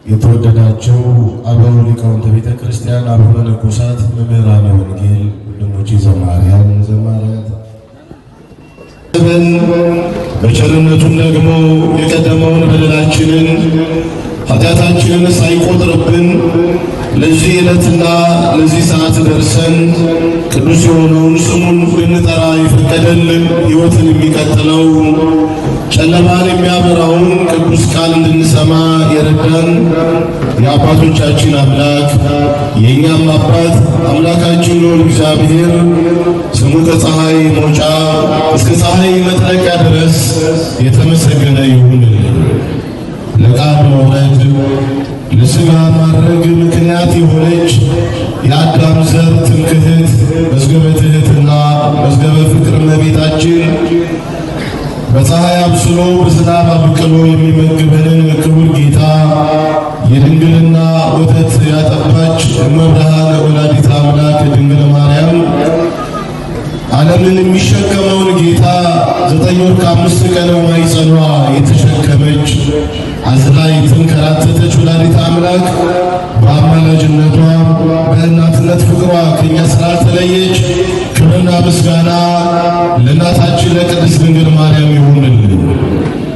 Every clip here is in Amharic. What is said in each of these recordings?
የተወደዳችሁ አበው ሊቃውንተ ቤተ ክርስቲያን፣ አበው መነኮሳት፣ መምህራነ ወንጌል፣ ወንድሞቼ ዘማሪያን ዘማሪያት በቸርነቱም ደግሞ የቀደመውን በደላችንን ኃጢአታችንን ሳይቆጥርብን ለዚህ ዕለትና ለዚህ ሰዓት ደርሰን ቅዱስ የሆነውን ስሙን ልንጠራ የፈቀደልን ሕይወትን የሚቀጥለው ጨለማን የሚያበራውን ቅዱስ ቃል እንድንሰማ የረዳን የአባቶቻችን አምላክ የእኛም አባት አምላካችን ልዑል እግዚአብሔር ስሙ ከፀሐይ መውጫ እስከ ፀሐይ መጥለቂያ ድረስ የተመሰገነ ይሁንልን። ለቃል መውረድ ለሥጋ ማድረግ ምክንያት የሆነች የአዳም ዘር ትምክህት መዝገበ ትሕትና መዝገበ ፍቅር እመቤታችን በፀሐይ አብስሎ በዝናብ አብቅሎ የሚመግበንን ክቡር ጌታ የድንግልና ወተት ያጠባች እመብርሃን ወላዲተ አምላክ ድንግል ማርያም ዓለምን የሚሸከመውን ጌታ 9 ወር ከ5 ቀን በማኅፀኗ የተሸከመች አዝላ የተንከራተተች ወላዲተ አምላክ በአማላጅነቷ በእናትነት ፍቅሯ ከእኛ ስላልተለየች ክብርና ምስጋና ለእናታችን ለቅድስት ድንግል ማርያም ይሁንልን።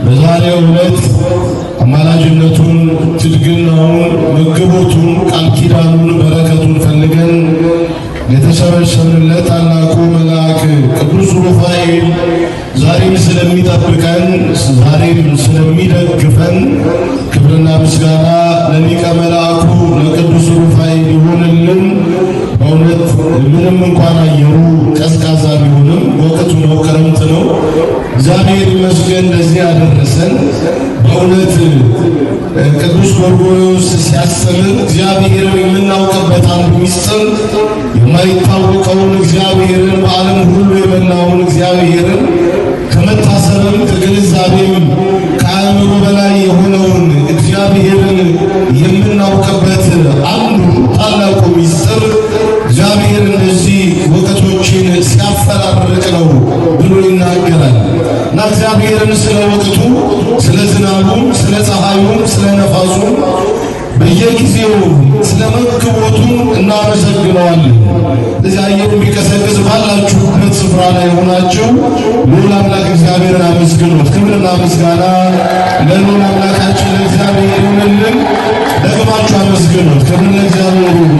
በዛሬው ዕለት አማላጅነቱን፣ ትድግናውን፣ መግቦቱን፣ ቃል ኪዳኑን፣ በረከቱን ፈልገን የተሰበሰብንለት ታላቁ መልአክ ቅዱስ ሩፋኤል ዛሬም ስለሚጠብቀን ዛሬም ስለሚደግፈን ክብርና ምስጋና ለሊቀ መልአኩ ለቅዱስ ሩፋኤል ይሁንልን። በእውነት ምንም እንኳን አየሩ ቀዝቃዛ ቢሆንም ወቅቱ ነው፣ ክረምት ነው። እግዚአብሔር ይመስገን ለዚህ ያደረሰን። በእውነት ቅዱስ ጎርጎርዮስ ሲያስተምር እግዚአብሔርን የምናውቅበት አንዱ ምስጢር የማይታወቀውን እግዚአብሔርን በዓለም ሁሉ የመላውን እግዚአብሔርን ከመታሰብም ከግንዛቤም ከአእምሮ በላይ የሆነውን እግዚአብሔርን የምናውቅበት አንዱ ታላቁ ምስጢር እግዚአብሔር እንደዚህ ወቅቶችን ሲያፈራርቅ ነው ብሎ ይናገራል። እና እግዚአብሔርን ስለ ወቅቱ፣ ስለ ዝናቡም፣ ስለ ፀሐዩም፣ ስለ ነፋሱም በየጊዜው ስለ መግቦቱ እናመሰግነዋለን። እዚህ አየሩ ቢቀሰቅስ ባላችሁበት ስፍራ ላይ ሆናችሁ ልዑል አምላክ እግዚአብሔርን አመስግኑት። ክብርና ምስጋና ለልዑል አምላካችን ለእግዚአብሔር ይሁንልን። ደግማችሁ አመስግኑት። ክብር ለእግዚአብሔር ይሁን።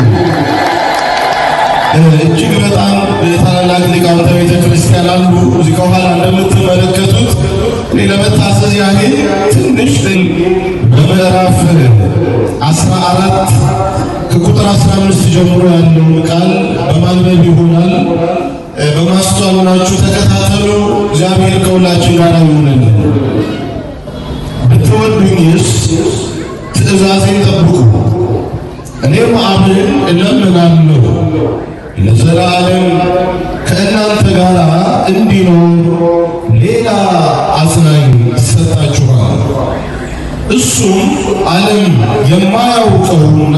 እጅግ በጣም ታላላቅ ሊቃውንተ ቤተ ክርስቲያን አሉ። እዚህ ከኋላ እንደምትመለከቱት እኔ ለመታዘዝ ያህል ትንሽ በምዕራፍ 14 ከቁጥር 15 ጀምሮ ያለውን ቃል በማንበብ ይሆናል። በማስተዋል ሆናችሁ ተከታተሉ። እግዚአብሔር ከሁላችን ጋር ይሁንልን። ብትወዱኝስ ትእዛዜን ጠብቁ፣ እኔም አብን እለምናለሁ ለዘላለም ከእናንተ ጋር እንዲኖር ሌላ አጽናኝ ይሰጣችኋል። እሱም ዓለም የማያውቀውና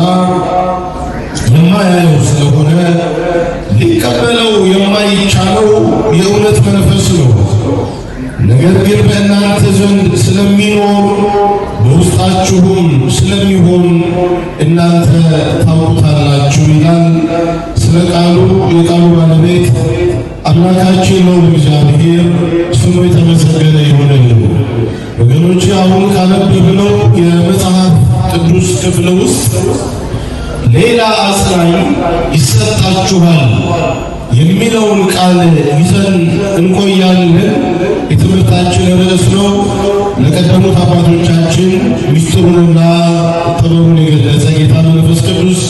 የማያየው ስለሆነ ሊቀበለው የማይቻለው የእውነት መንፈስ ነው። ነገር ግን በእናንተ ዘንድ ስለሚኖር በውስጣችሁም ስለሚሆን እናንተ ታውቁታላችሁ ይላል። ስለ ቃሉ የቃሉ ባለቤት አምላካችን ነው እግዚአብሔር ስሙ የተመሰገነ ይሁንልን። ወገኖች አሁን ካነበብነው የመጽሐፍ ቅዱስ ክፍል ውስጥ ሌላ አጽናኝ ይሰጣችኋል የሚለውን ቃል ይዘን እንቆያለን። የትምህርታችን ርዕስ ነው። ለቀደሙት አባቶቻችን ምስጢሩንና ጥበቡን የገለጸ ጌታ መንፈስ ቅዱስ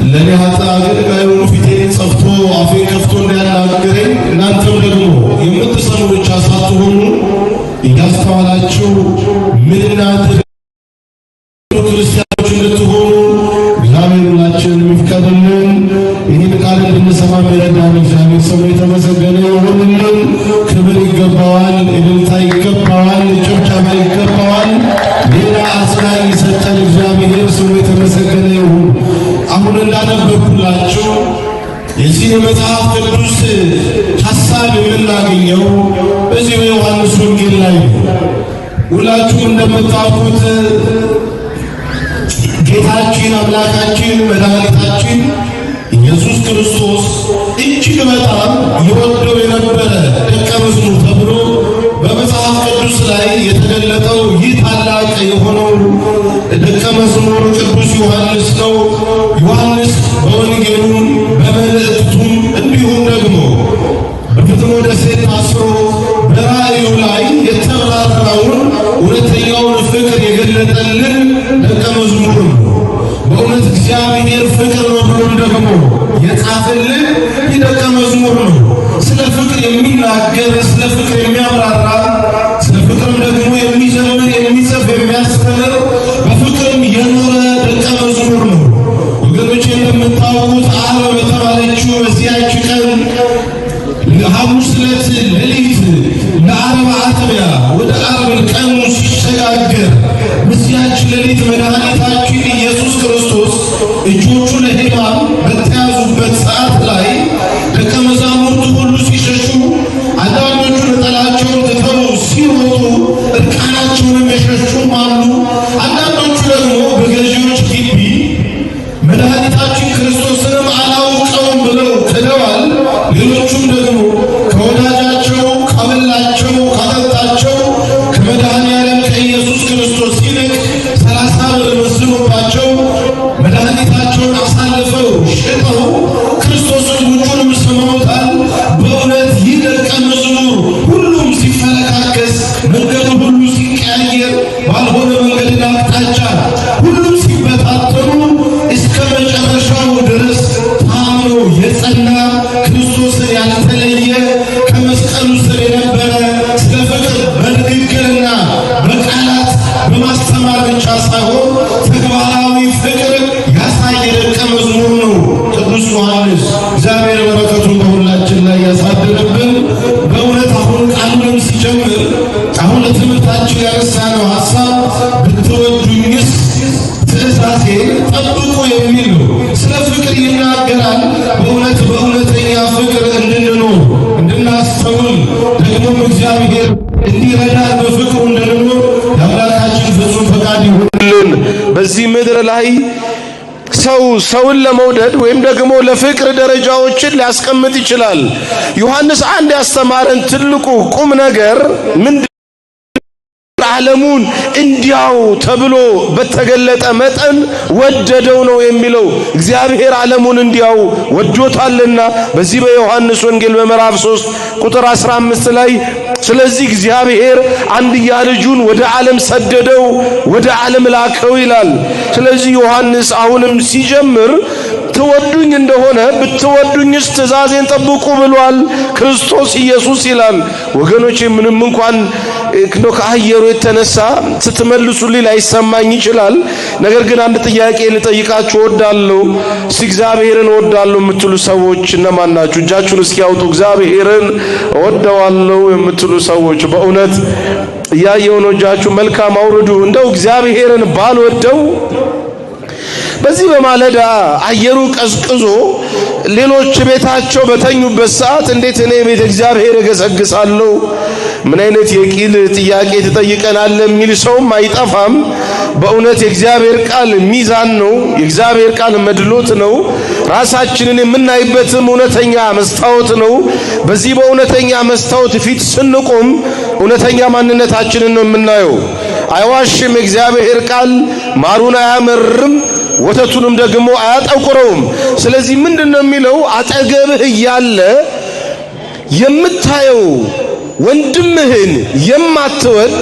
ለእኔ አገልጋዩን ፊቴን ጸፍቶ አፌን ከፍቶ እንዳያናግረኝ እናንተም ደግሞ የምትሰሙ ብቻ ሳትሆኑ እያስተዋላችሁ ምን እናድርግ ክርስቲያኖች እንድትሆኑ እግዚአብሔር ሁላችንን የሚፍቀድልን ይህን ቃል እንድንሰማ የሚረዳን እግዚአብሔር ስሙ የተመሰገነ ይሁንልን። ክብር ይገባዋል፣ እልልታ ይገባዋል፣ ጭብጨባ ይገባዋል። ሌላ አጽናኝ የሰጠን እግዚአብሔር ስሙ የተመሰገነ ይሁን። አሁን እንዳነበብኩላችሁ የዚህ የመጽሐፍ ቅዱስ ሐሳብ የምናገኘው በዚህ በዮሐንስ ወንጌል ላይ ነው። ሁላችሁም እንደምታውቁት ጌታችን አምላካችን መድኃኒታችን ኢየሱስ ክርስቶስ እጅግ በጣም ይወደው የነበረ ደቀ መዝሙር ተብሎ በመጽሐፍ ቅዱስ ላይ የተገለጠው ይህ ታላቅ የሆነው ደቀ መዝሙር ቅዱስ ዮሐንስ ነው። ዮሐንስ በወንጌሉም በመልእክቱም እንዲሁም ደግሞ በፍጥሞ ደሴት ታስሮ በራእዩ ላይ የተብራራውን እውነተኛውን ፍቅር የገለጠልን ደቀ መዝሙር ነው። በእውነት እግዚአብሔር ፍቅር ነው ብሎም ደግሞ የጻፈልን ይህ ደቀ መዝሙር ነው። ስለ ፍቅር የሚናገር፣ ስለ ፍቅር የሚያብራራ፣ ስለ ፍቅርም ደግሞ የሚዘምር፣ የሚጽፍ፣ የሚያስተምር በፍቅርም የኖረ ደቀ መዝሙር ነው። ወገኖች እንደምታውቁት ዓርብ በተባለችው በዚያች ቀን ሐሙስ ዕለት ሌሊት ለዓርብ አጥቢያ ወደ ዓርብ ቀኑ ሲሸጋገር በዚያች ሌሊት መድኃኒታችን ኢየሱስ ክርስቶስ እጆቹ ለሕማም በተያዙበት ሰዓት ላይ ደቀ መዛሙርቱ ሁሉ ሲሸሹ፣ አንዳንዶቹ ነጠላቸውን ትተው ሲሮጡ፣ እርቃናቸውንም የሸሹም አሉ። አንዳንዶቹ ደግሞ በገዢዎች ግቢ መድኃኒታችን ክርስቶስንም አላውቀውም ብለው ክደዋል። ሌሎቹም ደግሞ ከወዳጃቸው ካበላቸው ካጠጣቸው ከመድኃኔዓለም ከኢየሱስ ክርስቶስ ይልቅ 30 ብር መስሎባቸው መድኃኒታቸውን አሳልፈው ሸጠው ክርስቶስን ጉንጩንም ስመውታል። በእውነት ይህ ደቀ መዝሙር ሁሉም ሲፈለካከስ፣ መንገዱ ሁሉ ሲቀያየር፣ ባልሆነ መንገድና አቅጣጫ ሁሉም ሲበታተኑ እስከ መጨረሻው ድረስ ታምኖ የጸና ክርስቶስን ያልተለየ ከመስቀሉ ስር የነበረ ስለ ፍቅር በንግግርና በቃላት በማስተማር ብቻ ሳይሆን ተግባራዊ ፍቅር ያሳየ ደቀ መዝሙር ነው ቅዱስ ዮሐንስ። እግዚአብሔር በረከቱን በሁላችን ላይ ያሳድርብን። በእውነት አሁን ቃሉንም ሲጀምር አሁን ለትምህርታችን ያነሳነው ሐሳብ ብትወዱኝስ ትእዛዜ ጠብቁ የሚል ነው። ስለ ፍቅር ይናገራል። በእውነት በእውነተኛ ፍቅር እንድንኖር እንድናስተውል ደግሞም እግዚአብሔር እንዲረዳን በፍቅሩ እንድንኖር የአምላካችን ፍጹም ፈቃድ ይሁንልን። በዚህ ምድር ላይ ሰውን ለመውደድ ወይም ደግሞ ለፍቅር ደረጃዎችን ሊያስቀምጥ ይችላል። ዮሐንስ አንድ ያስተማረን ትልቁ ቁም ነገር ምንድነው? ዓለሙን እንዲያው ተብሎ በተገለጠ መጠን ወደደው ነው የሚለው። እግዚአብሔር ዓለሙን እንዲያው ወዶታልና በዚህ በዮሐንስ ወንጌል በምዕራፍ 3 ቁጥር 15 ላይ ስለዚህ እግዚአብሔር አንድያ ልጁን ወደ ዓለም ሰደደው፣ ወደ ዓለም ላከው ይላል። ስለዚህ ዮሐንስ አሁንም ሲጀምር ትወዱኝ እንደሆነ ብትወዱኝስ ትእዛዜን ጠብቁ ብሏል ክርስቶስ ኢየሱስ ይላል። ወገኖቼ ምንም እንኳን ከአየሩ የተነሳ ስትመልሱልኝ ላይሰማኝ ይችላል። ነገር ግን አንድ ጥያቄ ልጠይቃችሁ እወዳለሁ። እግዚአብሔርን እወዳለሁ የምትሉ ሰዎች እነማን ናችሁ? እጃችሁን እስኪ ያውጡ። እግዚአብሔርን እወደዋለሁ የምትሉ ሰዎች በእውነት እያየሁ ነው። እጃችሁ መልካም አውርዱ። እንደው እግዚአብሔርን ባልወደው በዚህ በማለዳ አየሩ ቀዝቅዞ ሌሎች ቤታቸው በተኙበት ሰዓት እንዴት እኔ ቤተ እግዚአብሔር እገሰግሳለሁ? ምን አይነት የቂል ጥያቄ ትጠይቀናል የሚል ሰውም አይጠፋም። በእውነት የእግዚአብሔር ቃል ሚዛን ነው። የእግዚአብሔር ቃል መድሎት ነው። ራሳችንን የምናይበትም እውነተኛ መስታወት ነው። በዚህ በእውነተኛ መስታወት ፊት ስንቆም እውነተኛ ማንነታችንን ነው የምናየው። አይዋሽም። የእግዚአብሔር ቃል ማሩን አያመርም፣ ወተቱንም ደግሞ አያጠቁረውም። ስለዚህ ምንድነው የሚለው? አጠገብህ እያለ የምታየው ወንድምህን የማትወድ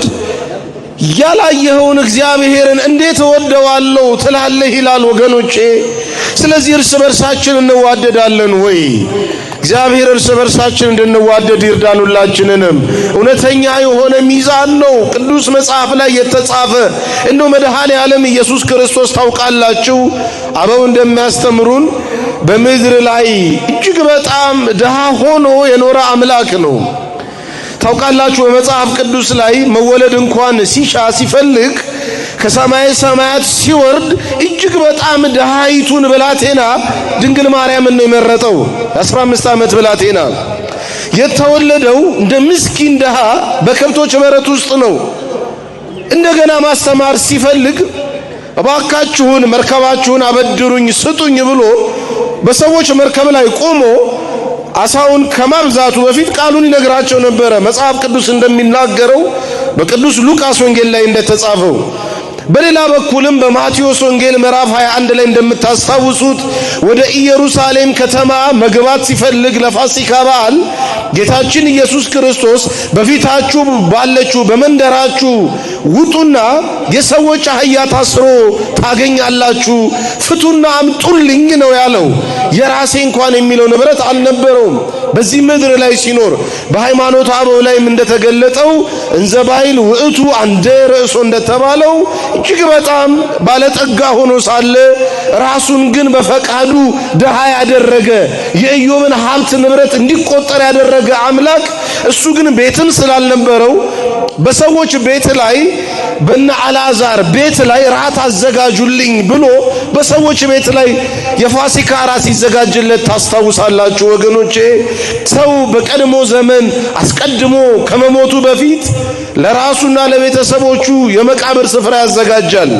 ያላየኸውን እግዚአብሔርን እንዴት እወደዋለሁ ትላለህ ይላል ወገኖቼ። ስለዚህ እርስ በርሳችን እንዋደዳለን ወይ? እግዚአብሔር እርስ በርሳችን እንድንዋደድ ይርዳን። ሁላችንንም እውነተኛ የሆነ ሚዛን ነው ቅዱስ መጽሐፍ ላይ የተጻፈ። እንደው መድኃኔዓለም ኢየሱስ ክርስቶስ ታውቃላችሁ አበው እንደሚያስተምሩን በምድር ላይ እጅግ በጣም ድሃ ሆኖ የኖረ አምላክ ነው። ታውቃላችሁ በመጽሐፍ ቅዱስ ላይ መወለድ እንኳን ሲፈልግ ከሰማይ ሰማያት ሲወርድ እጅግ በጣም ድሃይቱን ብላቴና ድንግል ማርያምን ነው የመረጠው። 15 ዓመት ብላቴና የተወለደው እንደ ምስኪን ድሃ በከብቶች በረት ውስጥ ነው። እንደገና ማስተማር ሲፈልግ እባካችሁን መርከባችሁን አበድሩኝ ስጡኝ ብሎ በሰዎች መርከብ ላይ ቆሞ አሳውን ከማብዛቱ በፊት ቃሉን ይነግራቸው ነበር። መጽሐፍ ቅዱስ እንደሚናገረው በቅዱስ ሉቃስ ወንጌል ላይ እንደተጻፈው በሌላ በኩልም በማቴዎስ ወንጌል ምዕራፍ 21 ላይ እንደምታስታውሱት ወደ ኢየሩሳሌም ከተማ መግባት ሲፈልግ ለፋሲካ በዓል ጌታችን ኢየሱስ ክርስቶስ በፊታችሁ ባለችው በመንደራችሁ ውጡና የሰዎች አህያ ታስሮ ታገኛላችሁ፣ ፍቱና አምጡልኝ ነው ያለው። የራሴ እንኳን የሚለው ንብረት አልነበረውም። በዚህ ምድር ላይ ሲኖር በሃይማኖት አበው ላይም እንደተገለጠው እንዘባይል ውእቱ አንደ ርዕሶ እንደተባለው እጅግ በጣም ባለጠጋ ሆኖ ሳለ ራሱን ግን በፈቃዱ ደሃ ያደረገ የኢዮብን ሀብት ንብረት እንዲቆጠር ያደረገ አምላክ እሱ ግን ቤትም ስላልነበረው በሰዎች ቤት ላይ በእነ አልዓዛር ቤት ላይ ራት አዘጋጁልኝ ብሎ በሰዎች ቤት ላይ የፋሲካ ራት ሲዘጋጅለት ታስታውሳላችሁ ወገኖቼ። ሰው በቀድሞ ዘመን አስቀድሞ ከመሞቱ በፊት ለራሱና ለቤተሰቦቹ የመቃብር ስፍራ ያዘጋጃል።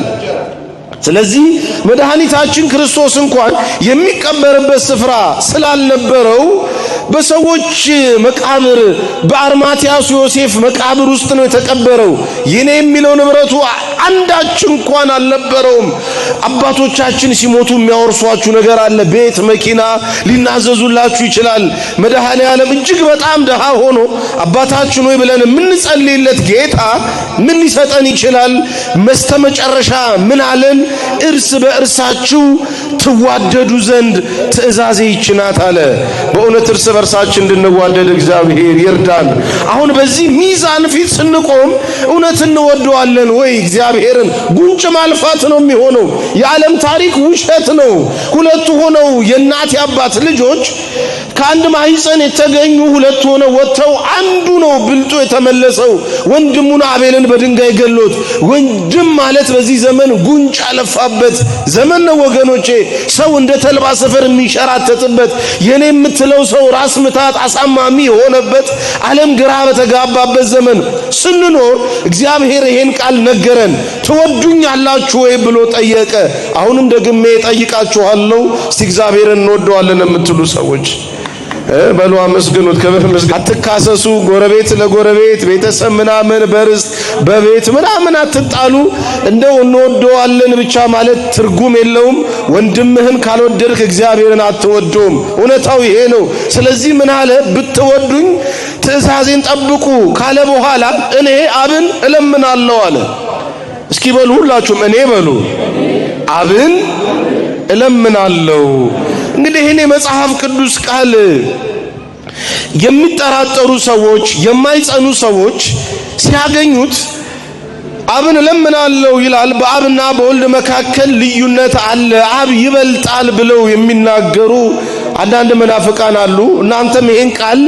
ስለዚህ መድኃኒታችን ክርስቶስ እንኳን የሚቀበርበት ስፍራ ስላልነበረው በሰዎች መቃብር በአርማትያስ ዮሴፍ መቃብር ውስጥ ነው የተቀበረው። የኔ የሚለው ንብረቱ አንዳች እንኳን አልነበረውም። አባቶቻችን ሲሞቱ የሚያወርሷችሁ ነገር አለ። ቤት፣ መኪና ሊናዘዙላችሁ ይችላል። መድኃኔ ዓለም እጅግ በጣም ደሃ ሆኖ አባታችን ሆይ ብለን የምንጸልይለት ጌታ ምን ሊሰጠን ይችላል? መስተመጨረሻ ምን አለን? እርስ በእርሳችሁ ትዋደዱ ዘንድ ትእዛዜ ይችናት አለ። በእውነት እርስ በእርሳችን እንድንዋደድ እግዚአብሔር ይርዳን። አሁን በዚህ ሚዛን ፊት ስንቆም እውነት እንወደዋለን ወይ? እግዚአብሔርን ጉንጭ ማልፋት ነው የሚሆነው። የዓለም ታሪክ ውሸት ነው። ሁለቱ ሆነው የእናት ያባት ልጆች ከአንድ ማህፀን የተገኙ ሁለቱ ሆነው ወጥተው አንዱ ነው ብልጦ የተመለሰው ወንድሙን አቤልን በድንጋይ ገሎት። ወንድም ማለት በዚህ ዘመን ጉንጭ አለፋበት ዘመን ነው ወገኖቼ። ሰው እንደ ተልባ ሰፈር የሚሸራተትበት የኔ የምትለው ሰው ራስ ምታት አሳማሚ የሆነበት ዓለም ግራ በተጋባበት ዘመን ስንኖር እግዚአብሔር ይሄን ቃል ነገረን። ትወዱኛላችሁ ወይ ብሎ ጠየቀ። አሁንም ደግሜ ጠይቃችኋለሁ፣ እስቲ እግዚአብሔርን እንወደዋለን የምትሉ ሰዎች በሉ አመስግኑት። ክብር ምስጋና። አትካሰሱ፣ ጎረቤት ለጎረቤት ቤተሰብ ምናምን በርስት በቤት ምናምን አትጣሉ። እንደው እንወደዋለን ብቻ ማለት ትርጉም የለውም። ወንድምህን ካልወደድክ እግዚአብሔርን አትወደውም። እውነታው ይሄ ነው። ስለዚህ ምን አለ? ብትወዱኝ ትእዛዜን ጠብቁ ካለ በኋላ እኔ አብን እለምናለሁ አለ። እስኪ በሉ ሁላችሁም እኔ በሉ አብን እለምናለሁ። እንግዲህ ይሄን የመጽሐፍ ቅዱስ ቃል የሚጠራጠሩ ሰዎች የማይጸኑ ሰዎች ሲያገኙት አብን እለምናለሁ ይላል። በአብና በወልድ መካከል ልዩነት አለ፣ አብ ይበልጣል ብለው የሚናገሩ አንዳንድ መናፍቃን አሉ። እናንተም ይሄን ቃል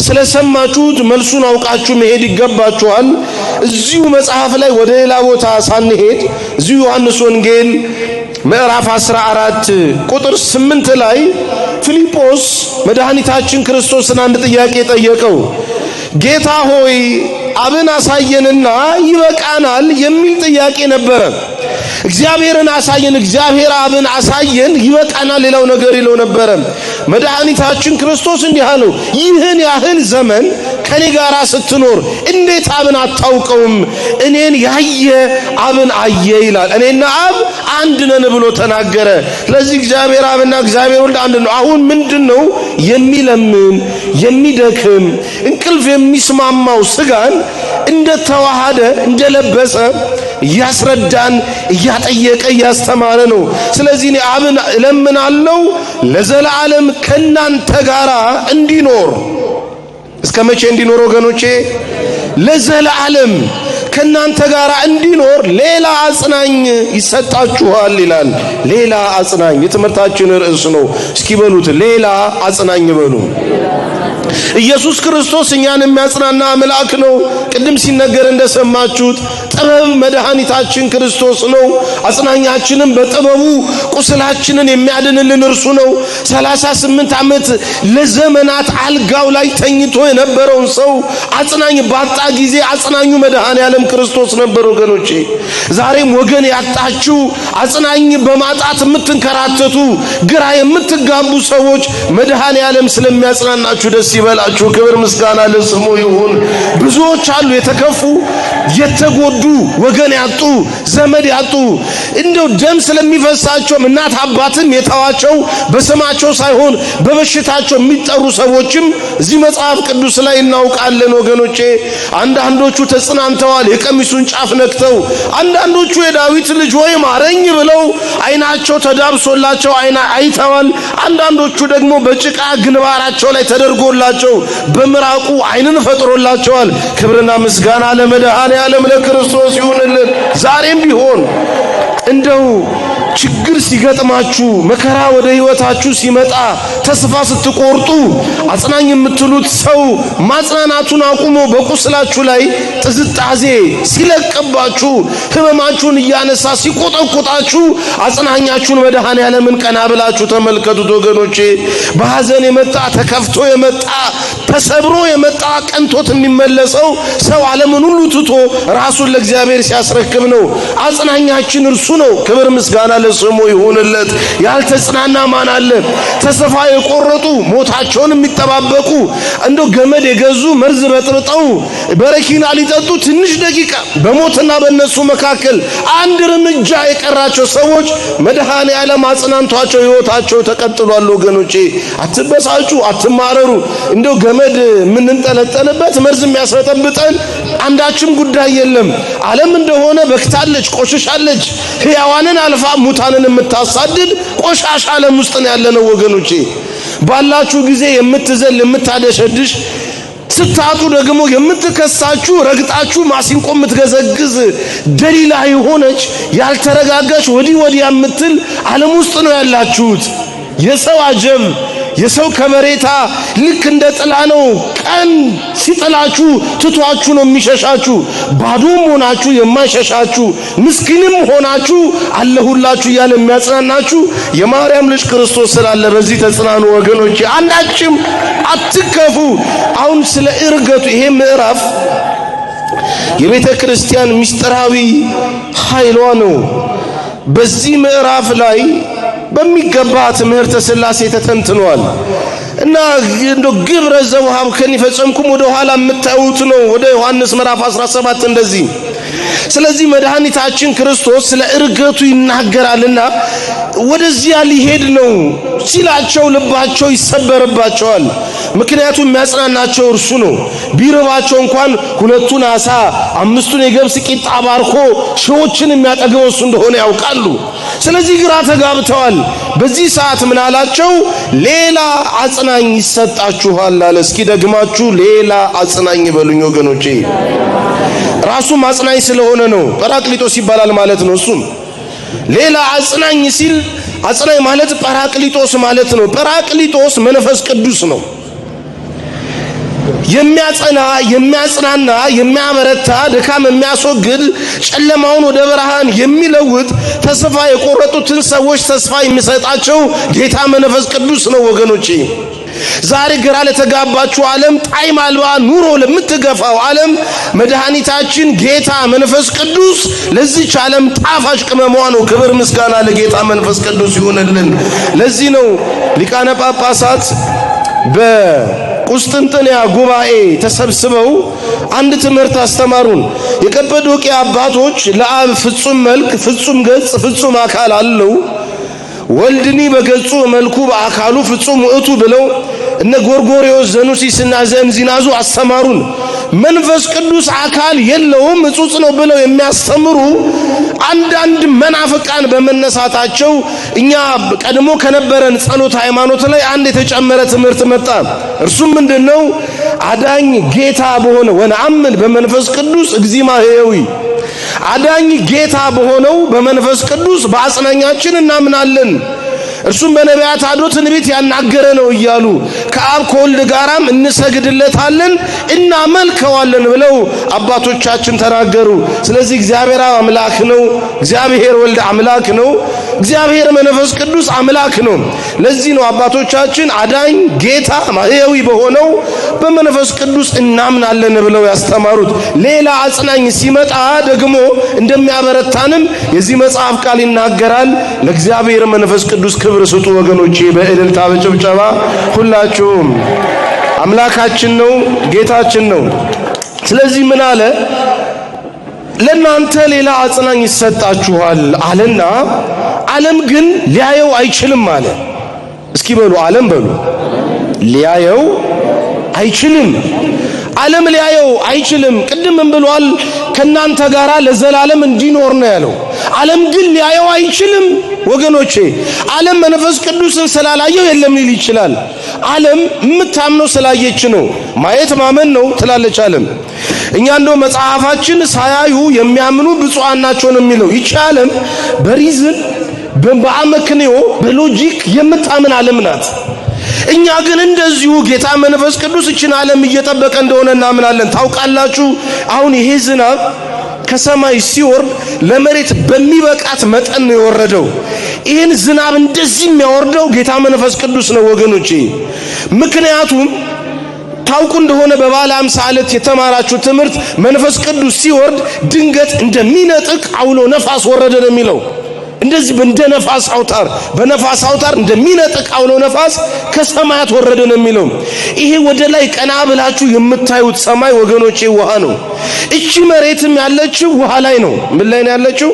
ስለሰማችሁት መልሱን አውቃችሁ መሄድ ይገባችኋል። እዚሁ መጽሐፍ ላይ ወደ ሌላ ቦታ ሳንሄድ እዚሁ ዮሐንስ ወንጌል ምዕራፍ 14 ቁጥር 8 ላይ ፊልጶስ መድኃኒታችን ክርስቶስን አንድ ጥያቄ ጠየቀው። ጌታ ሆይ አብን አሳየንና ይበቃናል የሚል ጥያቄ ነበረ። እግዚአብሔርን አሳየን፣ እግዚአብሔር አብን አሳየን ይበቃናል ሌላው ነገር ይለው ነበረ። መድኃኒታችን ክርስቶስ እንዲህ አለው፣ ይህን ያህል ዘመን ከኔ ጋር ስትኖር እንዴት አብን አታውቀውም? እኔን ያየ አብን አየ ይላል። እኔና አብ አንድ ነን ብሎ ተናገረ። ስለዚህ እግዚአብሔር አብና እግዚአብሔር ወልድ አንድ ነው። አሁን ምንድነው የሚለምን የሚደክም እንቅልፍ የሚስማማው ስጋን እንደተዋሃደ እንደለበሰ እያስረዳን እያጠየቀ እያስተማረ ነው። ስለዚህ እኔ አብን እለምናለሁ ለዘላለም ከናንተ ጋር እንዲኖር። እስከ መቼ እንዲኖር ወገኖቼ? ለዘላለም ከናንተ ጋር እንዲኖር ሌላ አጽናኝ ይሰጣችኋል ይላል። ሌላ አጽናኝ የትምህርታችን ርዕስ ነው። እስኪ በሉት ሌላ አጽናኝ በሉ። ኢየሱስ ክርስቶስ እኛን የሚያጽናና አምላክ ነው። ቅድም ሲነገር እንደሰማችሁት ጥበብ መድኃኒታችን ክርስቶስ ነው። አጽናኛችንም በጥበቡ ቁስላችንን የሚያድንልን እርሱ ነው። 38 ዓመት ለዘመናት አልጋው ላይ ተኝቶ የነበረውን ሰው አጽናኝ ባጣ ጊዜ አጽናኙ መድኃኔዓለም ክርስቶስ ነበር። ወገኖቼ ዛሬም ወገን ያጣችሁ አጽናኝ በማጣት የምትንከራተቱ ግራ የምትጋቡ ሰዎች መድኃኔዓለም ስለሚያጽናናችሁ ደስ ይበላችሁ። ክብር ምስጋና ለስሙ ይሁን። ብዙዎች አሉ የተከፉ የተጎዱ ወገን ያጡ ዘመድ ያጡ እንደው ደም ስለሚፈሳቸው እናት አባትም የተዋቸው በስማቸው ሳይሆን በበሽታቸው የሚጠሩ ሰዎችም እዚህ መጽሐፍ ቅዱስ ላይ እናውቃለን። ወገኖቼ አንዳንዶቹ ተጽናንተዋል የቀሚሱን ጫፍ ነክተው፣ አንዳንዶቹ የዳዊት ልጅ ሆይ ማረኝ ብለው አይናቸው ተዳብሶላቸው አይተዋል። አንዳንዶቹ ደግሞ በጭቃ ግንባራቸው ላይ ተደርጎላቸው በምራቁ አይንን ፈጥሮላቸዋል። ክብርና ምስጋና ለመድኃኔዓለም ለክርስቶስ ይሁንልን። ዛሬም ቢሆን እንደው ችግር ሲገጥማችሁ መከራ ወደ ህይወታችሁ ሲመጣ ተስፋ ስትቆርጡ አጽናኝ የምትሉት ሰው ማጽናናቱን አቁሞ በቁስላችሁ ላይ ጥዝጣዜ ሲለቅባችሁ ህመማችሁን እያነሳ ሲቆጠቁጣችሁ አጽናኛችሁን መድኃኔዓለምን ቀና ብላችሁ ተመልከቱት። ወገኖቼ በሐዘን የመጣ ተከፍቶ የመጣ ተሰብሮ የመጣ ቀንቶት የሚመለሰው ሰው ዓለምን ሁሉ ትቶ ራሱን ለእግዚአብሔር ሲያስረክብ ነው። አጽናኛችን እርሱ ነው። ክብር ምስጋና ለስሙ ይሁንለት። ያልተጽናና ማን አለ? ተስፋ የቆረጡ ሞታቸውን የሚጠባበቁ እንደው ገመድ የገዙ መርዝ በጥብጠው በረኪና ሊጠጡ ትንሽ ደቂቃ በሞትና በነሱ መካከል አንድ እርምጃ የቀራቸው ሰዎች መድኃኔዓለም አጽናንቷቸው ህይወታቸው ተቀጥሏል። ወገኖቼ አትበሳጩ፣ አትማረሩ። እንደው ገመድ የምንንጠለጠልበት መርዝ የሚያስበጠብጠን አንዳችም ጉዳይ የለም። ዓለም እንደሆነ በክታለች፣ ቆሽሻለች። ሕያዋንን አልፋ ሙታንን የምታሳድድ ቆሻሻ ዓለም ውስጥ ነው ያለነው። ወገኖቼ ባላችሁ ጊዜ የምትዘል የምታደሸድሽ ስታጡ ደግሞ የምትከሳችሁ ረግጣችሁ ማሲንቆ የምትገዘግዝ ደሊላ የሆነች ያልተረጋጋች ወዲህ ወዲያ የምትል ዓለም ውስጥ ነው ያላችሁት። የሰው አጀብ የሰው ከበሬታ ልክ እንደ ጥላ ነው። ቀን ሲጥላችሁ ትቷችሁ ነው የሚሸሻችሁ። ባዶም ሆናችሁ የማይሸሻችሁ፣ ምስኪንም ሆናችሁ አለሁላችሁ እያለ የሚያጽናናችሁ የማርያም ልጅ ክርስቶስ ስላለ በዚህ ተጽናኑ ወገኖቼ። አንዳችም አትከፉ። አሁን ስለ እርገቱ ይሄ ምዕራፍ የቤተ ክርስቲያን ምስጢራዊ ኃይሏ ነው። በዚህ ምዕራፍ ላይ በሚገባ ትምህርተ ሥላሴ ተተንትኗል እና እንደው ግብረ ዘውሃብ ከን ይፈጸምኩም ወደ ኋላ የምታዩት ነው። ወደ ዮሐንስ ምዕራፍ 17 እንደዚህ ስለዚህ መድኃኒታችን ክርስቶስ ስለ እርገቱ ይናገራልና ወደዚያ ሊሄድ ነው ሲላቸው ልባቸው ይሰበርባቸዋል። ምክንያቱም የሚያጽናናቸው እርሱ ነው። ቢርባቸው እንኳን 2 ዓሣ 5 የገብስ ቂጣ ባርኮ ሺዎችን የሚያጠግበው እሱ እንደሆነ ያውቃሉ። ስለዚህ ግራ ተጋብተዋል። በዚህ ሰዓት ምን አላቸው? ሌላ አጽናኝ ይሰጣችኋል አለ። እስኪ ደግማችሁ ሌላ አጽናኝ በሉኝ ወገኖቼ። ራሱም አጽናኝ ስለሆነ ነው ጰራቅሊጦስ ይባላል ማለት ነው። እሱም ሌላ አጽናኝ ሲል አጽናኝ ማለት ጰራቅሊጦስ ማለት ነው። ጰራቅሊጦስ መንፈስ ቅዱስ ነው። የሚያጸና የሚያጽናና የሚያበረታ ድካም የሚያስወግድ ጨለማውን ወደ ብርሃን የሚለውጥ ተስፋ የቆረጡትን ሰዎች ተስፋ የሚሰጣቸው ጌታ መንፈስ ቅዱስ ነው ወገኖቼ። ዛሬ ግራ ለተጋባችሁ ዓለም ጣዕም አልባ ኑሮ ለምትገፋው ዓለም መድኃኒታችን ጌታ መንፈስ ቅዱስ ለዚህች ዓለም ጣፋጭ ቅመሟ ነው። ክብር ምስጋና ለጌታ መንፈስ ቅዱስ ይሁንልን። ለዚህ ነው ሊቃነ ጳጳሳት በቁስጥንጥንያ ጉባኤ ተሰብስበው አንድ ትምህርት አስተማሩን። የቀጰዶቅያ አባቶች ለአብ ፍጹም መልክ ፍጹም ገጽ ፍጹም አካል አለው፣ ወልድኒ በገጹ መልኩ በአካሉ ፍጹም ውእቱ ብለው እነ ጎርጎርዮስ ዘኑሲስና ዘእንዚናዙ አስተማሩን። መንፈስ ቅዱስ አካል የለውም እጹጽ ነው ብለው የሚያስተምሩ አንዳንድ መናፍቃን በመነሳታቸው እኛ ቀድሞ ከነበረን ጸሎት ሃይማኖት ላይ አንድ የተጨመረ ትምህርት መጣ። እርሱም ምንድነው? አዳኝ ጌታ በሆነ ወነአምን በመንፈስ ቅዱስ እግዚማ ሕያዊ፣ አዳኝ ጌታ በሆነው በመንፈስ ቅዱስ በአጽናኛችን እናምናለን። እርሱም በነቢያት አድሮ ትንቢት ያናገረ ነው እያሉ ከአብ ከወልድ ጋራም እንሰግድለታለን እናመልከዋለን ብለው አባቶቻችን ተናገሩ። ስለዚህ እግዚአብሔር አምላክ ነው፣ እግዚአብሔር ወልድ አምላክ ነው፣ እግዚአብሔር መንፈስ ቅዱስ አምላክ ነው። ለዚህ ነው አባቶቻችን አዳኝ ጌታ ማህያዊ በሆነው በመንፈስ ቅዱስ እናምናለን ብለው ያስተማሩት። ሌላ አጽናኝ ሲመጣ ደግሞ እንደሚያበረታንም የዚህ መጽሐፍ ቃል ይናገራል። ለእግዚአብሔር መንፈስ ቅዱስ ክብር ስጡ ወገኖቼ፣ በእልልታ በጭብጨባ ሁላችሁም። አምላካችን ነው፣ ጌታችን ነው። ስለዚህ ምን አለ? ለናንተ ሌላ አጽናኝ ይሰጣችኋል አለና ዓለም ግን ሊያየው አይችልም አለ። እስኪ በሉ ዓለም በሉ ሊያየው አይችልም። ዓለም ሊያየው አይችልም። ቅድም ምን ብሏል? ከናንተ ጋራ ለዘላለም እንዲኖር ነው ያለው። ዓለም ግን ሊያየው አይችልም ወገኖቼ። ዓለም መንፈስ ቅዱስን ስላላየው የለም ሊል ይችላል። ዓለም የምታምነው ስላየች ነው። ማየት ማመን ነው ትላለች ዓለም። እኛ እንደው መጽሐፋችን ሳያዩ የሚያምኑ ብፁዓን ናቸው ነው የሚለው። ይቺ ዓለም በሪዝን በአመክንዮ በሎጂክ የምታምን ዓለም ናት። እኛ ግን እንደዚሁ ጌታ መንፈስ ቅዱስ እችን ዓለም እየጠበቀ እንደሆነ እናምናለን። ታውቃላችሁ አሁን ይሄ ዝናብ ከሰማይ ሲወርድ ለመሬት በሚበቃት መጠን ነው የወረደው። ይህን ዝናብ እንደዚህ የሚያወርደው ጌታ መንፈስ ቅዱስ ነው ወገኖቼ። ምክንያቱም ታውቁ እንደሆነ በባለ 50 ዕለት የተማራችሁ ትምህርት መንፈስ ቅዱስ ሲወርድ ድንገት እንደሚነጥቅ አውሎ ነፋስ ወረደ ነው የሚለው። እንደዚህ እንደ ነፋስ አውታር በነፋስ አውታር እንደሚነጥቅ አውሎ ነፋስ ከሰማያት ወረደ ነው የሚለው። ይሄ ወደ ላይ ቀና ብላችሁ የምታዩት ሰማይ ወገኖቼ ውሃ ነው። እቺ መሬትም ያለችው ውሃ ላይ ነው። ምን ላይ ነው ያለችው?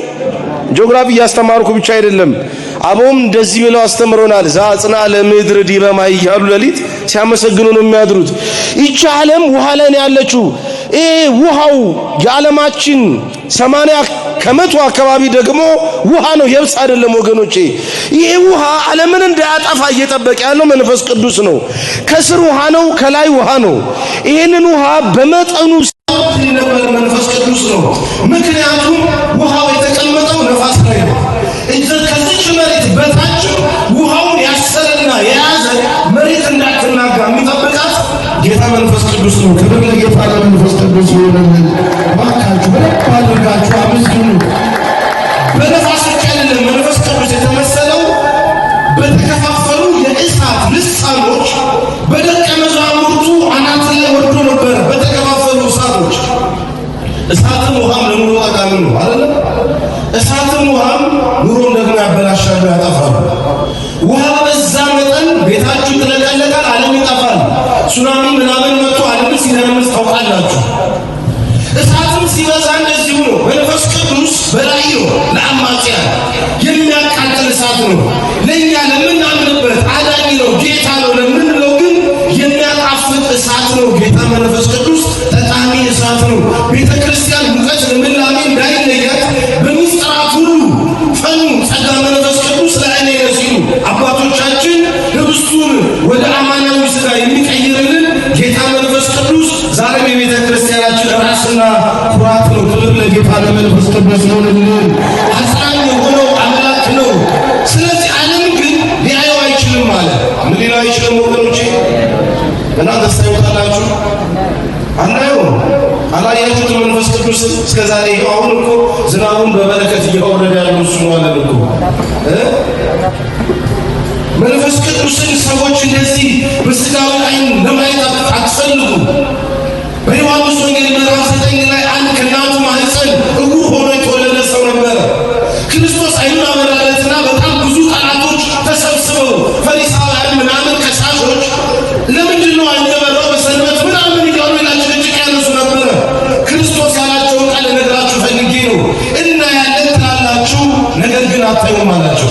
ጂኦግራፊ ያስተማርኩ ብቻ አይደለም፣ አቦም እንደዚህ ብለው አስተምሮናል። ዛጽና ለምድር ዲበ ማይ ያሉ ለሊት ሲያመሰግኑ ነው የሚያድሩት። ይቺ ዓለም ውሃ ላይ ነው ያለችው። ውሃው የዓለማችን 80% አካባቢ ደግሞ ውሃ ነው፣ የብስ አይደለም ወገኖቼ። ይሄ ውሃ ዓለምን እንዳያጠፋ እየጠበቀ ያለው መንፈስ ቅዱስ ነው። ከስር ውሃ ነው፣ ከላይ ውሃ ነው። ይሄንን ውሃ በመጠኑ ሲነበር መንፈስ ቅዱስ ነው። ምክንያቱም ውሃው የተቀመጠው ነፋስ ላይ ነው። ከዚች መሬት በታች ውሃውን ያሰረና የያዘ መሬት እንዳትናጋ የሚጠብቃት ጌታ መንፈስ ቅዱስ ነው። ክብር ለጌታ ለመንፈስ ቅዱስ ይሁንልን። ባካችሁ በደንብ አድርጋችሁ አመስግኑ። በነፋስ ብቻ አይደለም መንፈስ ቅዱስ የተመሰለው፣ በተከፋፈሉ የእሳት ልሳኖች በደቀ መዛሙርቱ አናት ላይ ወርዶ ነበር። በተከፋፈሉ እሳቶች እሳትም ውሃም ለኑሮ ጠቃሚ ነው አይደል? እሳትም ውሃም ኑሮን ደግሞ ያበላሻሉ፣ ያጠፋሉ። ውሃ በዛ መጠን ቤታችሁ ትለቀለቃል፣ ዓለም ይጠፋል። ሱናሚ ምናምን መጥቶ ዓለም ሲደርምስ ታውቃላችሁ። እሳትም ሲበዛ እንደዚሁ ነው። መንፈስ ቅዱስ በላይ ነው። ለአማጽያን የሚያቃጥል እሳት ነው። ለእኛ ለምናምንበት አዳኝ ነው፣ ጌታ ነው ለምንለው ግን የሚያጣፍጥ እሳት ነው። ጌታ መንፈስ ቅዱስ ጠቃሚ እሳት ነው። ቤተ ክርስቲያን ሙቀት ልምላሜ እንዳይለያት በምስጢራት ሁሉ ፈኑ ጸጋ መንፈስ ቅዱስ ለእኔ ነው ሲሉ አባቶቻችን ህብስቱን ወደ አማናዊ ሥጋ የሚቀይርልን ጌታ መንፈስ ቅዱስ ዛሬም የቤተ ክርስቲያናችን ራስና ኩራት ነው። ክብር ለጌታ ለመንፈስ ቅዱስ ይሁንልን። አጽናኝ የሆነው አምላክ ነው። ስለዚህ ዓለም ግን ሊያየው አይችልም አለ። ምን ሊለው አይችልም ወገኖቼ? እናንተ ታዩታላችሁ? አናየው? አላያችሁት? መንፈስ ቅዱስ እስከዛሬ አሁን እኮ ዝናቡን በበረከት እያወረደ ያለው እሱ ነው አለን እኮ። መንፈስ ቅዱስን ሰዎች እንደዚህ በስጋዊ ዓይን ለማየት አትፈልጉ። በዮሐንስ ወንጌል ምዕራፍ 9 ላይ አንድ ከእናቱ ማህፀን ዕውር ሆኖ የተወለደ ሰው ነበረ። ክርስቶስ ዓይኑን አበራለትና በጣም ብዙ ጠላቶች ተሰብስበው ፈሪሳውያን ምናምን ከሳሾች ለምንድን ነው ዓይኑ የበራው በሰንበት ምናምን እያሉ ሌላቸው እጅግ ያነሱ ነበረ። ክርስቶስ ያላቸውን ቃል ልነግራችሁ ፈልጌ ነው። እናያለን ትላላችሁ፣ ነገር ግን አታዩም አላቸው።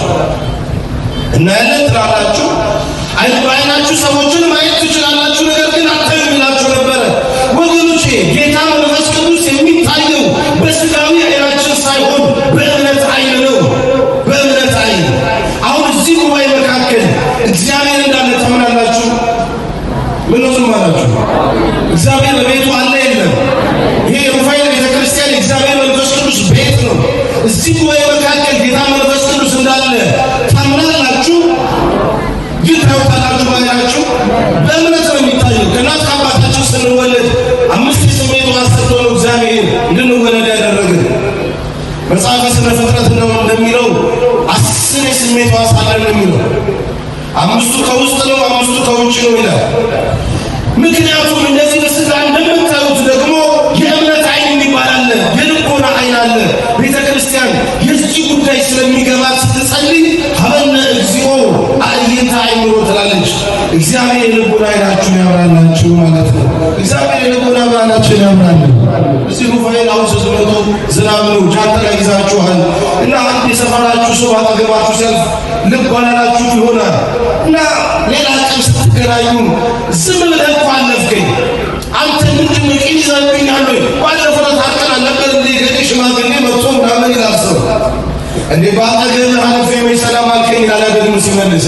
እናያለን ትላላችሁ፣ በዓይናችሁ ሰዎችን ማየት ትችላላችሁ፣ ነገር ግን አታዩም ይላቸው ነበረ። ወገኖቼ ጌታ መንፈስ ቅዱስ የሚታየው በስጋዊ ዓይናችን ሳይሆን በእምነት ዓይን ነው። በእምነት ዓይን። አሁን እዚህ ጉባኤ መካከል እግዚአብሔር እንዳለ ታምናላችሁ? ምን ነው ማለት? እግዚአብሔር በቤቱ አለ የለም? ይሄ ሩፋኤል ቤተ ክርስቲያን እግዚአብሔር መንፈስ ቅዱስ ቤት ነው። እዚህ ጉባኤ መካከል ጌታ መንፈስ ቅዱስ እንዳለ ታምናላችሁ? ዘፍጥረት ነው እንደሚለው 10 የስሜት ሕዋሳት አለን የሚለው 5ቱ ከውስጥ ነው 5ቱ ከውጭ ነው ይላል። ምክንያቱም እንደዚህ በስጋ እንደምታዩት ደግሞ የእምነት አይን የሚባል አለ፣ የልቦና አይን አለ። ቤተ ክርስቲያን የዚህ ጉዳይ ስለሚገባት ስትጸልይ ሀበነ እግዚኦ አዕይንተ አእምሮ ትላለች። እግዚአብሔር የልቦና አይናችሁን ያብራላችሁ ማለት ነው። እግዚአብሔር የልቦና አይናችሁን ያብራልን። እዚህ ሩፋኤል አሁን ስትመጡ ዝናብ ነው፣ ጃንጥላ ይዛችኋል እና አንድ የሰፈራችሁ ሰው አጠገባችሁ ሲያልፍ ልብ አላላችሁ ይሆናል እና ሌላ ቀን ስትገናኙ ዝም ብለህ እኮ አለፍከኝ አንተ ምንድን ነው ቂም ይዘህብኛል ወይ ባለፈው ታርቀን አልነበር እንዴ ገዴ ሽማግሌ መጥቶ ምናምን ይላል ሰው እንዴ ባጠገብህ አልፌ ወይ ሰላም አልከኝ ይላል ደግሞ ሲመልስ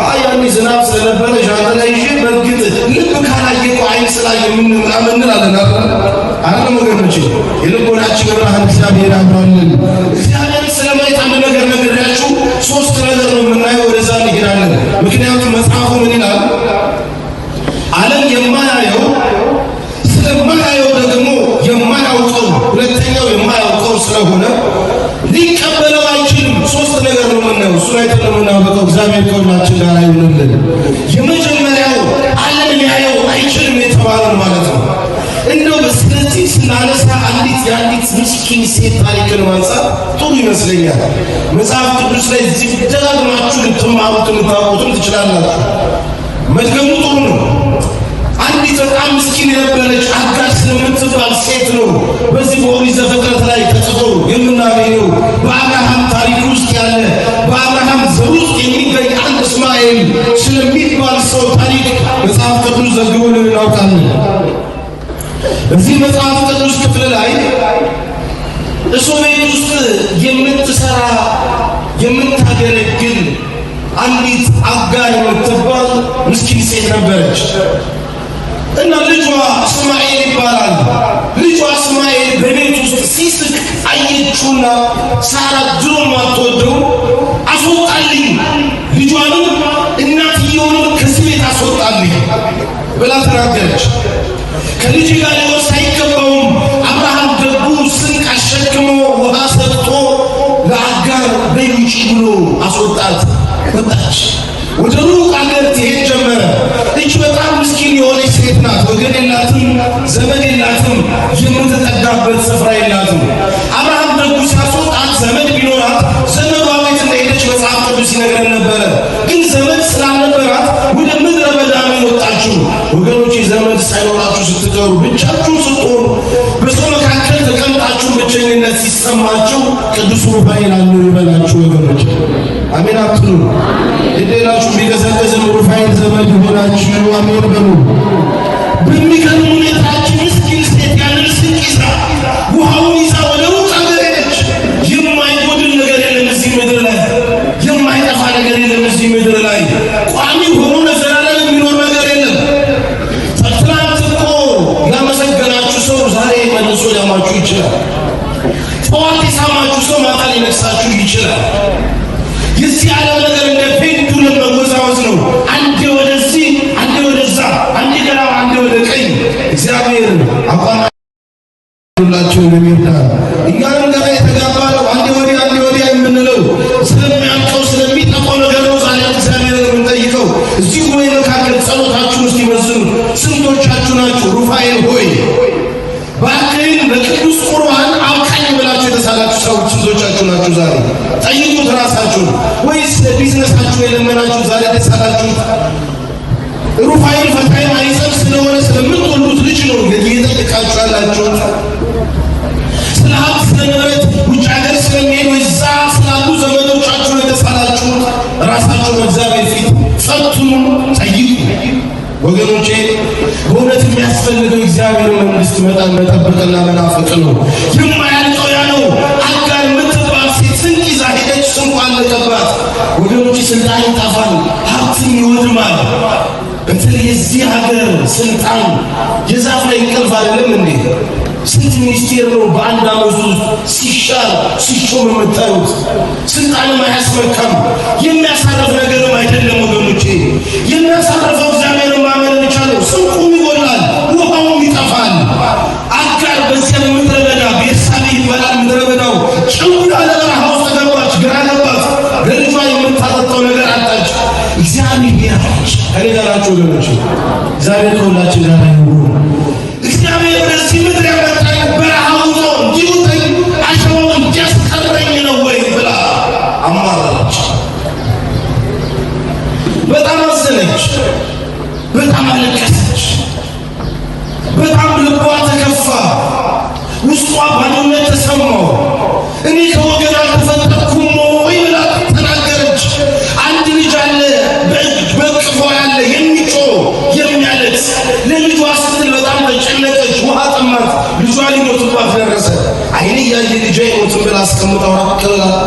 አይ ያኔ ዝናብ ስለነበረ ጃንጥላ ይዤ በእርግጥ ልብ ካላየ እኮ አይን ስላየ ምን ምናምን እንላለን አይደለም ወገኖቼ። የልቦናችን ብርሃን እግዚአብሔር ያብራልን። እግዚአብሔር ስለማየት አንድ ነገር ነግሬያችሁ 3 ነገር ነው የምናየው፣ ወደዛ እንሄዳለን። ምክንያቱም መጽሐፉ ምን ይላል? ዓለም የማያየው ስለማያየው ደግሞ የማያውቀው ሁለተኛው የማያውቀው ስለሆነ ሊቀበለው አይችልም። 3 ነገር ነው የምናየው። እሱ ላይ ተለምናበቀው እግዚአብሔር ከሁላችን ጋር ይሁንልን። የመጀመሪያው ዓለም ሊያየው አይችልም የተባለው ማለት ነው። እንደው በስለዚህ ስናነሳ አንዲት ምስኪን ሴት ታሪክን ማንሳት ጥሩ ይመስለኛል። መጽሐፍ ቅዱስ ላይ እዚህ ደጋግማችሁ ልትማሩት ልታውቁትም ትችላላችሁ። መድገሙ ጥሩ ነው። አንዲት በጣም ምስኪን የነበረች አጋር ስለምትባል ሴት ነው በዚህ በኦሪት ዘፍጥረት ላይ ተጽፎ የምናገኘው። በአብርሃም ታሪክ ውስጥ ያለ በአብርሃም ዘር ውስጥ የሚገኝ አንድ እስማኤል ስለሚባል ሰው ታሪክ መጽሐፍ ቅዱስ ዘግቦልን እናውቃለን። በዚህ መጽሐፍ ቅዱስ ክፍል ላይ እሱ ቤት ውስጥ የምትሰራ የምታገለግል አንዲት አጋር የምትባል ምስኪን ሴት ነበረች እና ልጇ እስማኤል ይባላል። ልጇ እስማኤል በቤት ውስጥ ሲስቅ አየችውና ሳራ ድሮም አትወደው አስወጣልኝ፣ ልጇንም እናትየውንም ከዚህ ቤት አስወጣልኝ ብላ ተናገረች። ከልጅ ጋር ሊወርስ አይገባውም። አብርሃም ደጉ ስንቅ አሸክሞ ውሃ ሰጥቶ ለአጋር በይውጪ ብሎ አስወጣት። ወጣች፣ ወደ ሩቅ አገር ትሄድ ጀመረ። እጅ በጣም ምስኪን የሆነች ሴት ናት። ወገን የላትም፣ ዘመድ የላትም፣ የምትጠጋበት ስፍራ የላትም። አብርሃም ደጉ ሲያስወጣት ዘመድ ቢኖራት ዘመዷ ቤት እንደሄደች መጽሐፍ ቅዱስ ይነግረን ነበረ። ግን ዘመድ ስላልነበራት ወደ ምድረ በዳ ነው የወጣችው። ወገኖች ዘመድ ሳይኖራችሁ ስትቀሩ ብቻችሁን ስትሆኑ በሰው መካከል ተቀምጣችሁ ብቸኝነት ሲሰማችሁ ቅዱስ ሩፋኤል አለው ይበላችሁ ወገኖች። አሜን አትሉ? እዴላችሁ ቢገዘገዝም ሩፋኤል ዘመድ ሆናችሁ አሜን በሉ። በሚገርም ሁኔታችን ምስኪን ሴት ያንን ስንቅ ይዛ ውሃውን ይዛ ወደ ሩቅ አገር ሄደች። የማይጎድል ነገር የለም እዚህ ምድር ላይ፣ የማይጠፋ ነገር የለም እዚህ ምድር ላይ። ቋሚ ሆኖ ለዘላለም የሚኖር ነገር የለም። ትናንት እኮ ያመሰገናችሁ ሰው ዛሬ መልሶ ሊያማችሁ ይችላል። ጠዋት የሳማችሁ ሰው ማታ ሊነክሳችሁ ይችላል። የዚህ ዓለም ነገር እንደ ፔንዱለም መወዛወዝ ነው። አንዴ ወደዚህ፣ አንዴ ወደዛ፣ አንዴ ገና፣ አንዴ ወደ ቀኝ። እግዚአብሔር አቋማላችሁ የሚርዳን እኛንም ገና የተጋባ ነው። አንዴ ወዲያ፣ አንዴ ወዲያ የምንለው ስለሚያልቀው ስለሚጠፋው ነገር ነው። ዛሬ እግዚአብሔር የምንጠይቀው እዚህ ጉባኤ መካከል ጸሎታችሁን እስቲ መዝኑ። ስንቶቻችሁ ናችሁ ሩፋኤል ሆይ ባክህን በቅዱስ ቁርባን አውቃኝ ብላችሁ የተሳላችሁ ሰዎች ስንቶቻችሁ ናችሁ? ዛሬ ጠይቁት ራሳችሁን። ወይስ ቢዝነሳችሁ የለመናችሁ ዛሬ የተሳላችሁት? ሩፋኤል ፈታኝ ማይጸን ስለሆነ ስለምትወልዱት ልጅ ነው እየጠየቃችሁ ያላችሁት? ስለ ሀብት ስለ ንብረት ውጭ ሀገር ስለሚሄድ ወይዛ ስላሉ ዘመዶቻችሁ የተሳላችሁት? ራሳችሁን እግዚአብሔር ፊት ፈትኑ፣ ጠይቁ። ወገኖቼ በእውነት የሚያስፈልገው እግዚአብሔር መንግስት መጠበቅና መናፈቅ ነው። የማያልቀው ያ ነው። አጋር የምትባል ሴት ስንቅ ይዛ ሄደች። ስንቁ አለቀባት። ወገኖቼ ስልጣን ይጠፋል፣ ሀብትም ይወድማል። በተለይ የዚህ ሀገር ስልጣን የዛፍ ላይ እንቅልፍ አይደለም እንዴ? ስንት ሚኒስቴር ነው በአንድ ዓመት ውስጥ ሲሻር ሲሾም የምታዩት? ስልጣንም አያስመካም፣ የሚያሳርፍ ነገርም አይደለም ወገኖቼ። የሚያሳርፈው እግዚአብሔርን ማመን ብቻ ነው። ስንቁም ይጎላል፣ ውሃውም ይጠፋል። አጋር በዚያ ምድረ በዳ ቤርሳቤህ ይባላል ምድረ በዳው ጭው ያለ በረሃ ውስጥ እግዚአብሔር ከሌላችሁ ወገኖች እግዚአብሔር ከሁላችን ጋር ይሁን። እግዚአብሔር በዚህ ምድር ያመጣኝ በረሃው ነው እንዲውጠኝ አሸዋውን እንዲያስቀረኝ ነው ወይ ብላ አማራች። በጣም አዘነች፣ በጣም አለቀሰች፣ በጣም ልቧ ተከፋ፣ ውስጧ ባዶነት ተሰማው። እኔ ከወገን አልተፈጠርኩም ወይ ብላ ተናገረች። አንድ ልጅ አለ በቅፏ ያለ የሚጮህ የሚያለቅስ፣ ለልጇ ስትል በጣም ተጨነቀች፣ ውሃ ጠማት፣ ልጇ ሊሞትባት ደረሰ። አይኔ ያየ ልጇ ይሞትን ብላ አስቀምጣው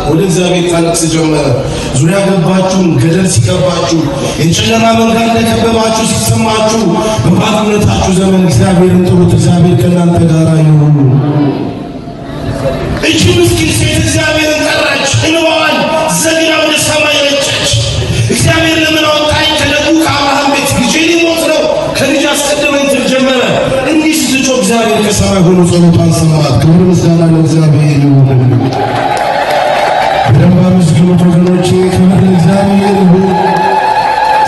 ወደ እግዚአብሔር ታለቅስ ጀመረ። ዙሪያ ገባችሁን ገደል ሲገባችሁ የጨለማ መንጋ እንደከበባችሁ ሲሰማችሁ በባዶነታችሁ ዘመን እግዚአብሔርን ጥሩት። እግዚአብሔር ከእናንተ ጋር ይሁን። እቺ ምስኪን ሴት እግዚአብሔርን ጠራች፣ እንባዋን ዘግና ወደ ሰማይ ረጨች። እግዚአብሔር ለምን አወጣኝ ከደጉ ከአብርሃም ቤት ልጄ ሊሞት ነው ከልጅ አስቀድመኝ ትል ጀመረ። እንዲህ ስትጮህ እግዚአብሔር ከሰማይ ሆኖ ጸሎቷን ሰማት። ክብር ምስጋና ለእግዚአብሔር ይሁን። በደንብ አመስግኑት ወገኖቼ፣ ክብር ለእግዚአብሔር ይሁን።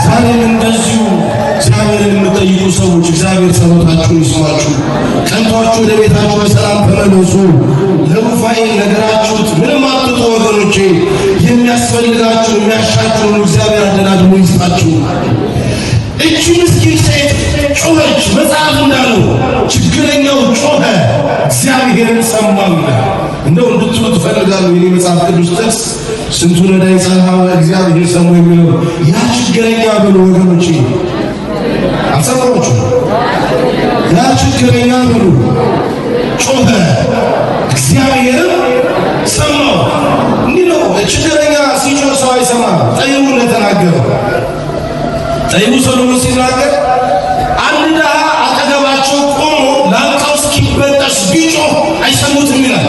ዛሬም እንደዚሁ እግዚአብሔርን የምትጠይቁ ሰዎች እግዚአብሔር ጸሎታችሁን ይስማችሁ። ቀንቷችሁ ወደ ቤታችሁ በሰላም ተመለሱ። ለሩፋኤል ነገራችሁት ምንም አትጡ ወገኖቼ። የሚያስፈልጋችሁ የሚያሻችሁን እግዚአብሔር አደላድሞ ይስጣችሁ። እቺ ምስኪን ሴት ጮኸች። መጽሐፍ እንዳለው ችግረኛው ጮኸ፣ እግዚአብሔርን ሰማው። እንደው እንድትሉ ትፈልጋለሁ። የኔ መጽሐፍ ቅዱስ ጥቅስ ስንቱን ዕዳ የጸናው እግዚአብሔር ሰማው የሚለው ያ ችግረኛ ብሎ ወገኖቼ አልሰማችሁ? ያ ችግረኛ ብሎ ጮኸ፣ እግዚአብሔርን ሰማው። እንዲህ ነው ችግረኛ ሲጮህ ሰው አይሰማም። ጠቢቡ እንደተናገረው ጠቢቡ ሰሎሞን ሲናገር አንድ ድሃ አጠገባቸው ቆሞ ላንቃው እስኪበጠስ ቢጮህ አይሰሙትም ይላል።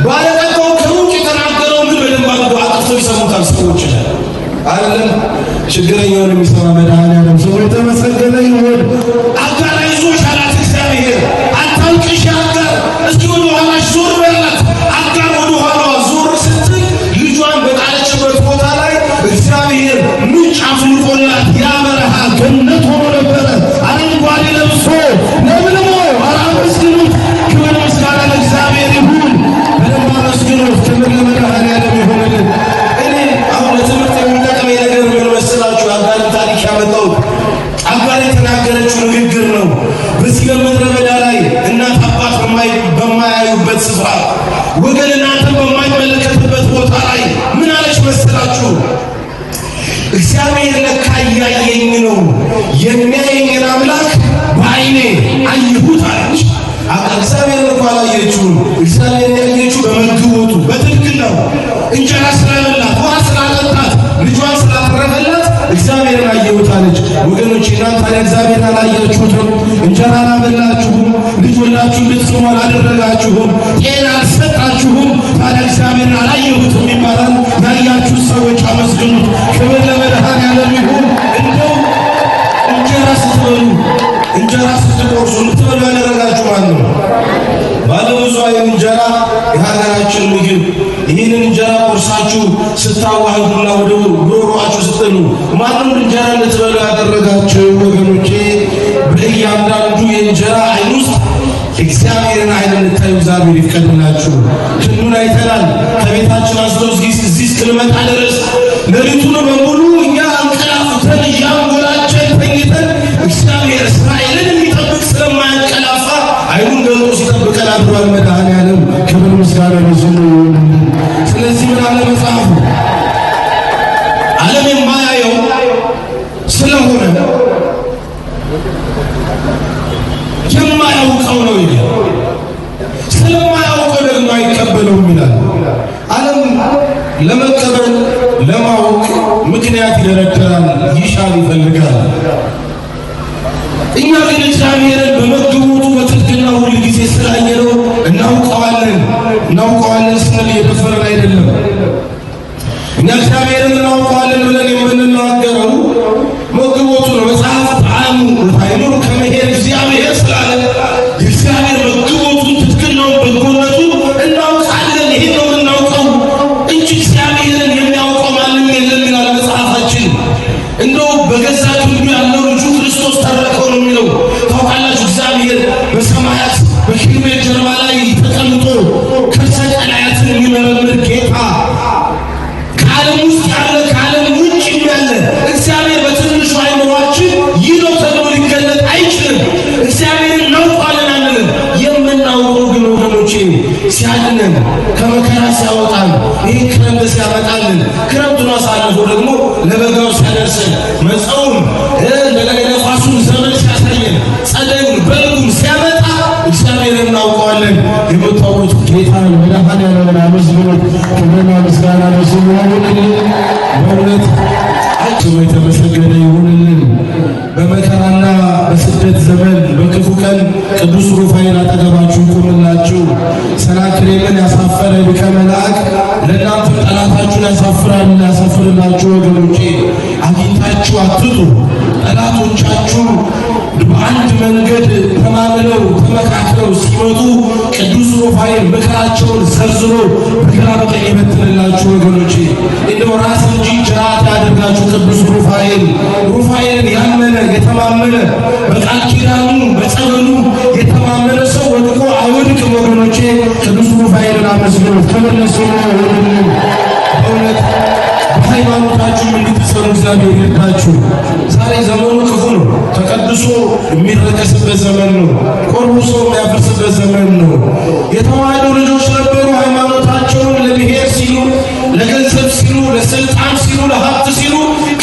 ባለጠጋው ከሩቅ የተናገረው ግን በደንብ አድርገው አጥፍተው ይሰሙታል ሰዎች አይደለም። ችግረኛውን የሚሰማ መድኃኒዓለም ስሙ የተመሰገነ ይሁን። አጋር አይዞሽ አላት እግዚአብሔር። አታልቅሽ አጋር፣ እስኪ ወደ ኋላሽ ዞር በላት። አጋር ወደ ኋላዋ ዞር ስትል ልጇን በጣለችበት ቦታ ላይ እግዚአብሔር ምንጭ አፍልቆላት ያ በረሃ ገነት ሆኖ ነበረ። አረንጓዴ ለብሶ ለምልሞ አመስግኑት። ክብር ምስጋና ለእግዚአብሔር ይሁን። በደንብ አመስግኑት። ክብር ለመድኃኒዓለም ይሁንልን። እኔ አሁን ለትምህርት የሚጠቅመኝ ነገር ምን መሰላችሁ? አጋር ታሪክ ያመጣው አጋር የተናገረችው ንግግር ነው። በዚህ በምድረ በዳ ላይ እናት አባት በማያዩበት ስፍራ ወገን እናንተን በማይመለከትበት ቦታ ላይ ምን አለች መሰላችሁ? እግዚአብሔር ለካ እያየኝ ነው፣ የሚያየኝን አምላክ በዓይኔ አየሁት አለች። እግዚአብሔር እኮ አላየችውም። እግዚአብሔር ያየችው በመግቦቱ በትክክል ነው። እንጀራ ስላበላት፣ ውሃ ስላጠጣት፣ ልጇን ስላተረፈላት እግዚአብሔርን አየሁት አለች። ወገኖች እናንተ እግዚአብሔርን አላያችሁትም፣ እንጀራ አላበላችሁም፣ ልጅ ወልዳችሁ እንድትጾሙ አላደረጋችሁም፣ ጤና አልሰጣችሁም። ታዲያ እግዚአብሔርን አላየሁትም ይባላል። ያያችሁት ሰዎች አመስግኑት። ክብር ለመድኃኒዓለም ይሁን። እንደው እንጀራ ስትበሉ እንጀራ ስትቆርሱ ልትበሉ ያደረጋችሁ ማን ነው? ባለብዙ አይነት እንጀራ የሀገራችን ምግብ። ይህንን እንጀራ ቆርሳችሁ ስታዋህዱና ወደ ጉሮሯችሁ ስትሉ ማንም እንጀራ ልትበሉ ያደረጋችሁ ወገኖቼ? በእያንዳንዱ የእንጀራ አይን ውስጥ እግዚአብሔርን አይን እንድታዩ እግዚአብሔር ይፍቀድላችሁ። ክንዱን አይተናል። ከቤታችን አንስቶ እዚህ እስክንመጣ ድረስ ሌሊቱን በሙሉ እኛ አንቀላፍተን እያንጎላቸን ተኝተን እግዚአብሔር እስራኤልን የሚጠብቅ ስለማያንቀላፋ አይኑን ገልጦ ሲጠብቀን አድሯል። መድኃኒዓለም ክብር ምስጋና ለስሙ ይሁን። ስለዚህ ምን አለ መጽሐፉ? ዓለም የማያየው ስለሆነ የማያውቀው ነው ይላል። ስለማያውቀው ደግሞ አይቀበለውም ይላል። ዓለም ለመቀበል ለማወቅ ምክንያት ይደረድራል፣ ይሻል፣ ይፈልጋል። እኛ ግን እግዚአብሔርን በመግቦቱ በትሕትና ሁል ጊዜ ስላየነው እናውቀዋለን ስንል የደፈረን አይደለም። እኛ እግዚአብሔርን እናውቀዋለን ብለን የምንናገረው መግቦቱ ነው። መጽሐፍ በዓይኑ ከመሄድ እግዚአብሔር ስላለ እግዚአብሔር መግቦቱን ትሕትናውን በጎነቱን እናውቃለን። ይሄ ነው የምናውቀው እንጂ እግዚአብሔርን የሚያውቀው ማንም የለም ይላል መጽሐፋችን። እንደ ሲያደርሰን መጸውን ለነፋሱን ዘመን ሲያሳየን ጸደዩን በልጉን ሲያመጣ እግዚአብሔርን እናውቀዋለን። የምታውቁት ጌታ መድኃኔዓለምን አመስግኑት። ክብርና ምስጋና ለስሙ ይሁንልን። በእውነት ስሙ የተመሰገነ ይሁንልን። በመከራና በስደት ዘመን በክፉ ቀን ቅዱስ ሩፋኤል አጠገባችሁ ይቆምላችሁ። ሰናክሬምን ያሳፈረ ሊቀ መላእክት ለእናንተ ጠላታችሁን ያሳፍርላችሁ። ወገኖቼ አግኝታችሁ አትጡ። ጠላቶቻችሁ በአንድ መንገድ ተማምለው ተመካክለው ሲመጡ ቅዱስ ሩፋኤል ምክራቸውን ዘርዝሮ በግራ በቀኝ ይበትንላችሁ። ወገኖቼ እንደው ራስ እንጂ ጅራት ያደርጋችሁ ቅዱስ ሩፋኤልን ያመነ የተማመነ በቃል ኪዳኑ በጸበሉ የተማመነ ሰው ወድቆ አይወድቅም። ወገኖቼ ቅዱስ ሩፋኤልን አመስግኑት። ክብር ለስሙ ይሁን። በእውነት በሃይማኖታችሁ እንድትጸኑ እግዚአብሔር ይርዳችሁ። ዛሬ ዘመኑ ክፉ ነው። ተቀድሶ የሚረከስበት ዘመን ነው። ቆርሶ የሚያፈርስበት ዘመን ነው። የተዋህዶ ልጆች ነበሩ። ሃይማኖታቸውን ለብሔር ሲሉ፣ ለገንዘብ ሲሉ፣ ለስልጣን ሲሉ፣ ለሀብት ሲሉ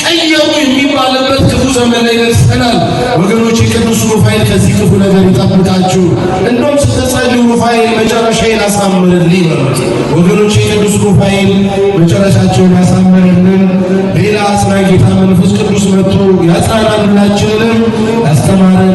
ቀየሩ የሚባልበት ክፉ ዘመን ላይ ደርሰናል። ወገኖች ቅዱስ ሩፋኤል ከዚህ ክፉ ነገር ይጠብቃችሁ። እንደውም ስትጸልዩ ሩፋኤል መጨረሻዬን አሳምርልኝ በሉት። ወገኖች ቅዱስ ሩፋኤል መጨረሻቸውን ያሳምርልን። ሌላ አጽናኝ ጌታ መንፈስ ቅዱስ መጥቶ ያጽናናል። ሁላችንንም ያስተማረን